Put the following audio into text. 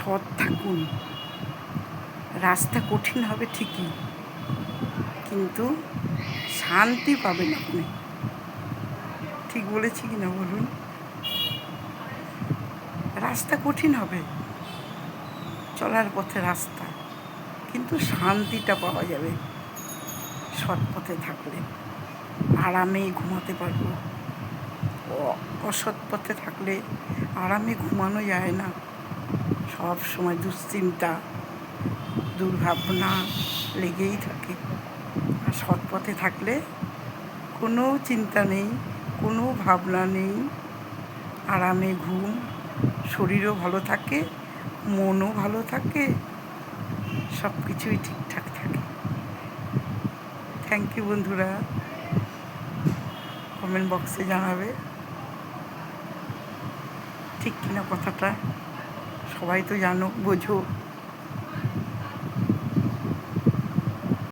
সৎ থাকুন। রাস্তা কঠিন হবে ঠিকই, কিন্তু শান্তি পাবেন আপনি। ঠিক বলেছি কি না বলুন? রাস্তা কঠিন হবে, চলার পথে রাস্তা, কিন্তু শান্তিটা পাওয়া যাবে সৎ পথে থাকলে। আরামে ঘুমাতে পারবো। অসৎ পথে থাকলে আরামে ঘুমানো যায় না। সব সময় দুশ্চিন্তা, দুর্ভাবনা লেগেই থাকে। আর সৎ পথে থাকলে কোনো চিন্তা নেই, কোনো ভাবনা নেই, আরামে ঘুম, শরীরও ভালো থাকে, মনও ভালো থাকে, সব কিছুই ঠিকঠাক থাকে। থ্যাংক ইউ বন্ধুরা, কমেন্ট বক্সে জানাবে ঠিক কিনা কথাটা। সবাই তো জানো, বোঝো।